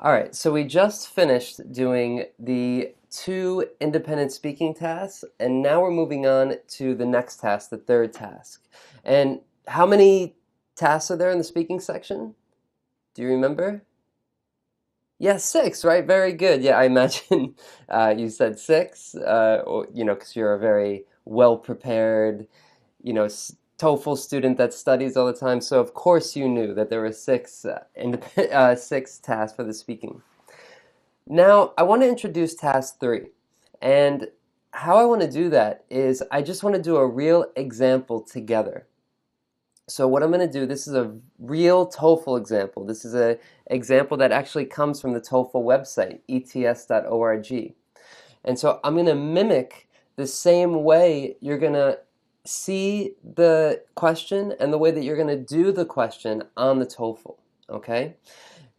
All right, so we just finished doing the two independent speaking tasks, and now we're moving on to the next task, the third task. And how many tasks are there in the speaking section? Do you remember? Yeah, six, right? Very good. Yeah, I imagine you said six, or, because you're a very well prepared, TOEFL student that studies all the time. So of course you knew that there were six tasks for the speaking. Now, I want to introduce task three. And how I want to do that is I just want to do a real example together. So what I'm going to do, this is a real TOEFL example. This is an example that actually comes from the TOEFL website, ets.org. And so I'm going to mimic the same way you're going to see the question and the way that you're going to do the question on the TOEFL, okay?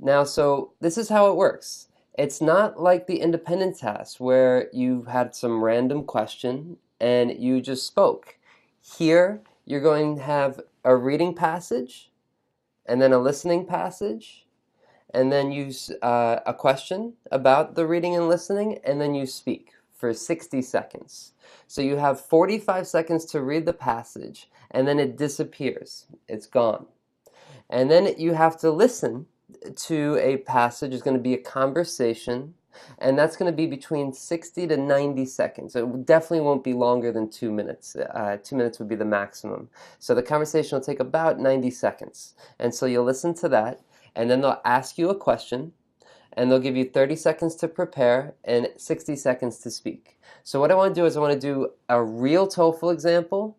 Now, so this is how it works. It's not like the independent test where you had some random question and you just spoke. Here, you're going to have a reading passage and then a listening passage and then use a question about the reading and listening, and then you speak for 60 seconds. So you have 45 seconds to read the passage, and then it disappears. It's gone. And then you have to listen to a passage. It's going to be a conversation, and that's going to be between 60 to 90 seconds. It definitely won't be longer than 2 minutes. 2 minutes would be the maximum. So the conversation will take about 90 seconds. And so you'll listen to that, and then they'll ask you a question, and they'll give you 30 seconds to prepare and 60 seconds to speak. So what I want to do is I want to do a real TOEFL example.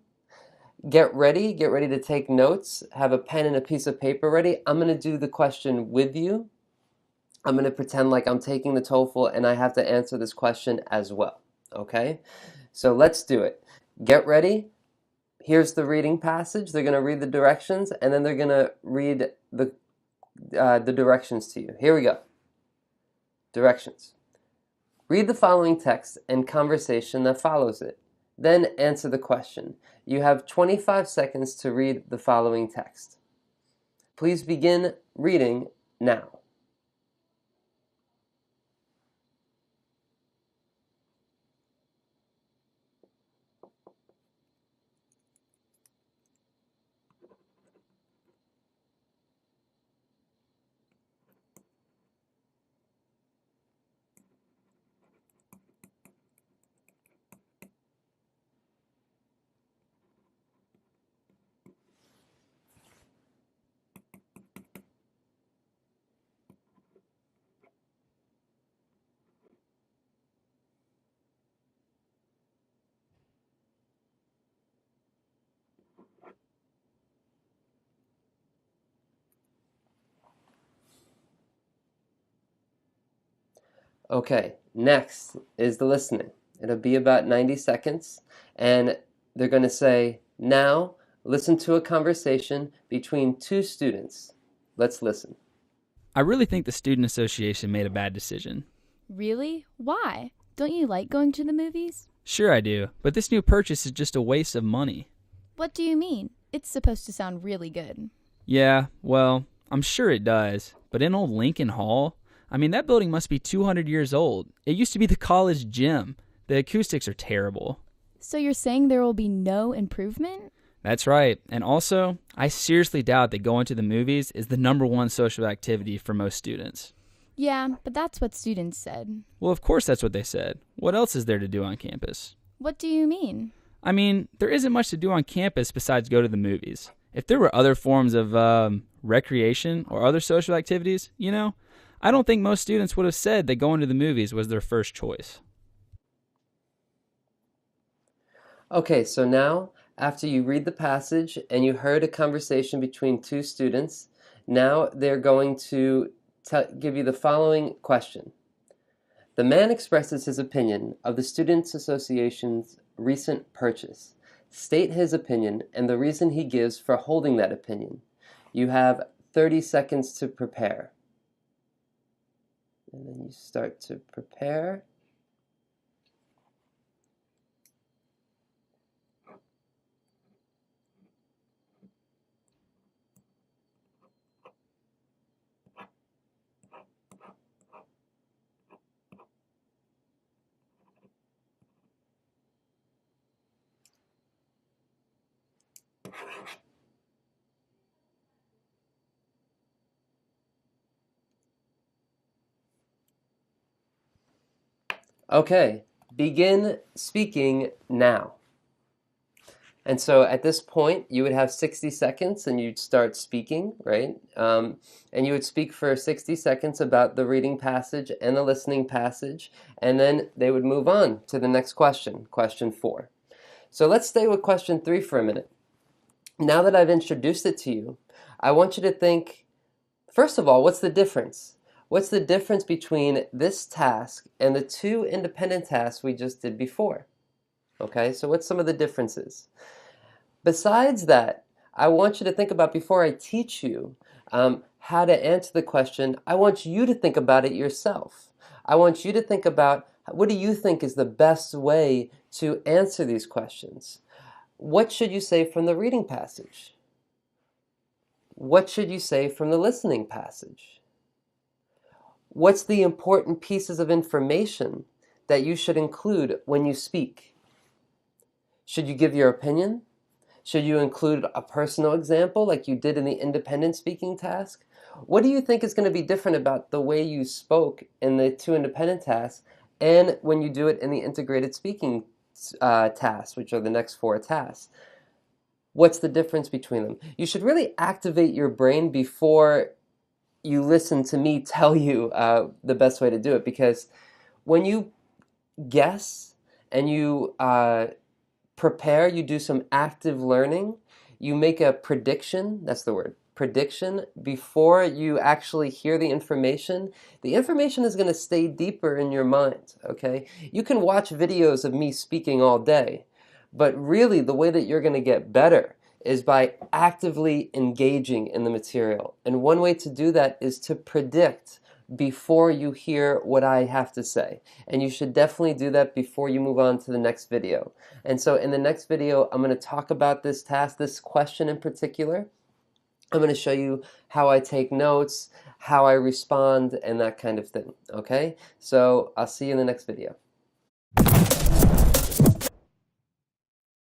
Get ready to take notes, have a pen and a piece of paper ready. I'm going to do the question with you. I'm going to pretend like I'm taking the TOEFL and I have to answer this question as well. Okay? So let's do it. Get ready. Here's the reading passage. They're going to read the directions and then they're going to read the directions to you. Here we go. Directions. Read the following text and conversation that follows it. Then answer the question. You have 25 seconds to read the following text. Please begin reading now. Okay, next is the listening. It'll be about 90 seconds, and they're going to say, now listen to a conversation between two students. Let's listen. I really think the Student Association made a bad decision. Really? Why? Don't you like going to the movies? Sure, I do, but this new purchase is just a waste of money. What do you mean? It's supposed to sound really good. Yeah, well, I'm sure it does, but in old Lincoln Hall, that building must be 200 years old. It used to be the college gym. The acoustics are terrible. So you're saying there will be no improvement? That's right, and also, I seriously doubt that going to the movies is the number one social activity for most students. Yeah, but that's what students said. Well, of course that's what they said. What else is there to do on campus? What do you mean? There isn't much to do on campus besides go to the movies. If there were other forms of recreation or other social activities, I don't think most students would have said that going to the movies was their first choice. Okay, so now, after you read the passage and you heard a conversation between two students, now they're going to give you the following question. The man expresses his opinion of the Students' Association's recent purchase. State his opinion and the reason he gives for holding that opinion. You have 30 seconds to prepare. And then you start to prepare. Okay, begin speaking now. And so at this point, you would have 60 seconds and you'd start speaking, right? And you would speak for 60 seconds about the reading passage and the listening passage, and then they would move on to the next question, question 4. So let's stay with question 3 for a minute. Now that I've introduced it to you, I want you to think, first of all, what's the difference? What's the difference between this task and the 2 independent tasks we just did before? Okay, so what's some of the differences? Besides that, I want you to think about, before I teach you how to answer the question, I want you to think about it yourself. I want you to think about, what do you think is the best way to answer these questions? What should you say from the reading passage? What should you say from the listening passage? What's the important pieces of information that you should include when you speak? Should you give your opinion? Should you include a personal example like you did in the independent speaking task? What do you think is going to be different about the way you spoke in the 2 independent tasks and when you do it in the integrated speaking tasks, which are the next 4 tasks? What's the difference between them? You should really activate your brain before you listen to me tell you the best way to do it, because when you guess and you prepare, you do some active learning, you make a prediction, that's the word, prediction, before you actually hear the information is going to stay deeper in your mind, okay? You can watch videos of me speaking all day, but really the way that you're going to get better is by actively engaging in the material. And one way to do that is to predict before you hear what I have to say. And you should definitely do that before you move on to the next video. And so in the next video, I'm going to talk about this task, this question in particular. I'm going to show you how I take notes, how I respond, and that kind of thing. Okay? So I'll see you in the next video.